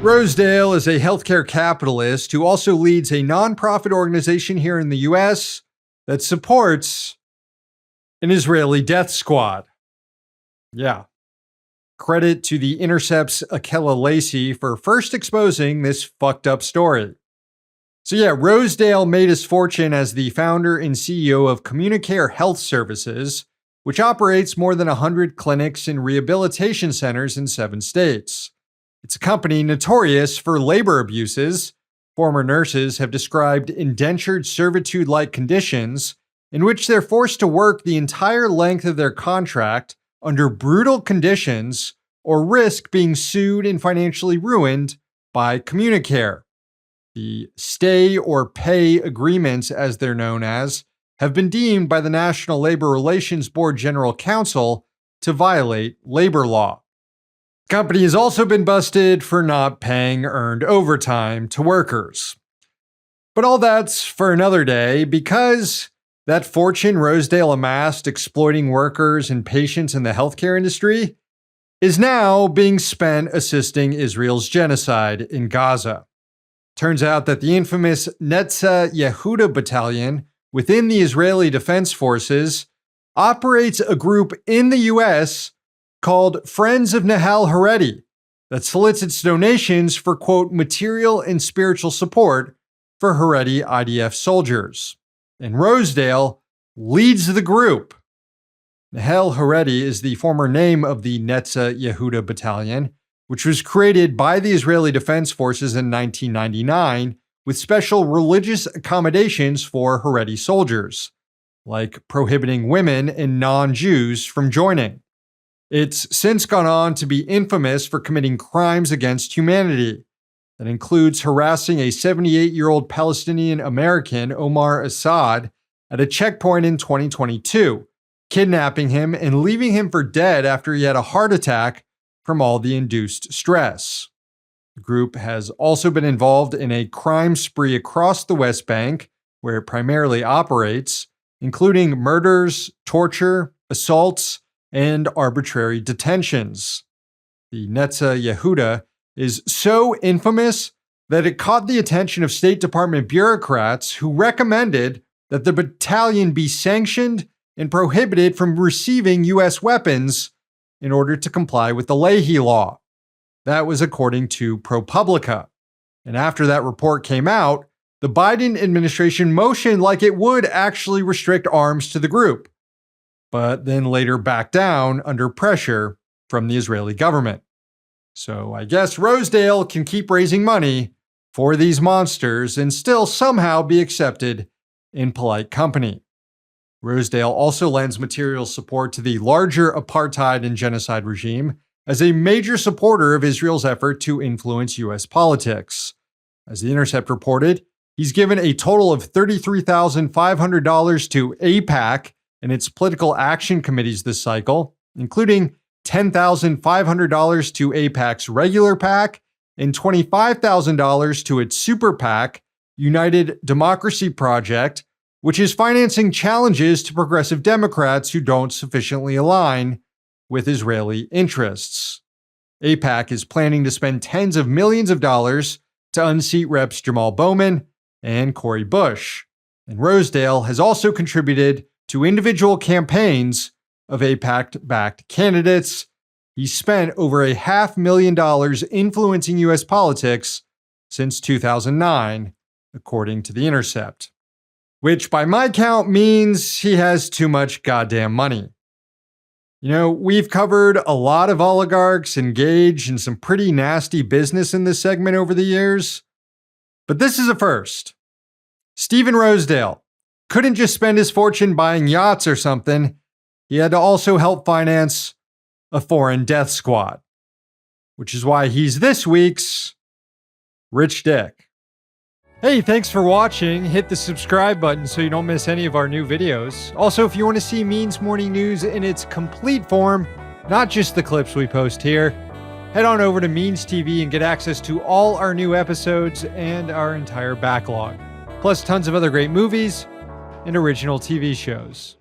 Rosedale is a healthcare capitalist who also leads a nonprofit organization here in the US that supports an Israeli death squad. Yeah. Credit to The Intercept's Akela Lacey for first exposing this fucked up story. So yeah, Rosedale made his fortune as the founder and CEO of Communicare Health Services, which operates more than 100 clinics and rehabilitation centers in 7 states. It's a company notorious for labor abuses. Former nurses have described indentured servitude-like conditions in which they're forced to work the entire length of their contract under brutal conditions or risk being sued and financially ruined by Communicare. The stay or pay agreements, as they're known as, have been deemed by the National Labor Relations Board General Counsel to violate labor law. The company has also been busted for not paying earned overtime to workers. But all that's for another day, because that fortune Rosedale amassed exploiting workers and patients in the healthcare industry is now being spent assisting Israel's genocide in Gaza. Turns out that the infamous Netzah Yehuda Battalion within the Israeli Defense Forces operates a group in the US called Friends of Nahal Haredi that solicits donations for, quote, material and spiritual support for Haredi IDF soldiers. And Rosedale leads the group. Nahal Haredi is the former name of the Netzah Yehuda Battalion, which was created by the Israeli Defense Forces in 1999 with special religious accommodations for Haredi soldiers, like prohibiting women and non-Jews from joining. It's since gone on to be infamous for committing crimes against humanity. That includes harassing a 78-year-old Palestinian American, Omar Assad, at a checkpoint in 2022, kidnapping him and leaving him for dead after he had a heart attack from all the induced stress. The group has also been involved in a crime spree across the West Bank, where it primarily operates, including murders, torture, assaults, and arbitrary detentions. The Netzah Yehuda is so infamous that it caught the attention of State Department bureaucrats who recommended that the battalion be sanctioned and prohibited from receiving U.S. weapons in order to comply with the Leahy Law. That was according to ProPublica. And after that report came out, the Biden administration motioned like it would actually restrict arms to the group, but then later backed down under pressure from the Israeli government. So I guess Rosedale can keep raising money for these monsters and still somehow be accepted in polite company. Rosedale also lends material support to the larger apartheid and genocide regime as a major supporter of Israel's effort to influence U.S. politics. As The Intercept reported, he's given a total of $33,500 to AIPAC and its political action committees this cycle, including $10,500 to AIPAC's regular PAC and $25,000 to its super PAC, United Democracy Project, which is financing challenges to progressive Democrats who don't sufficiently align with Israeli interests. AIPAC is planning to spend tens of millions of dollars to unseat Reps Jamal Bowman and Cori Bush. And Rosedale has also contributed to individual campaigns of AIPAC-backed candidates. He spent over $500,000 influencing U.S. politics since 2009, according to The Intercept. Which, by my count, means he has too much goddamn money. You know, we've covered a lot of oligarchs engaged in some pretty nasty business in this segment over the years, but this is a first. Stephen Rosedale couldn't just spend his fortune buying yachts or something. He had to also help finance a foreign death squad, which is why he's this week's Rich Dick. Hey, thanks for watching. Hit the subscribe button so you don't miss any of our new videos. Also, if you want to see Means Morning News in its complete form, not just the clips we post here, head on over to Means TV and get access to all our new episodes and our entire backlog, plus tons of other great movies and original TV shows.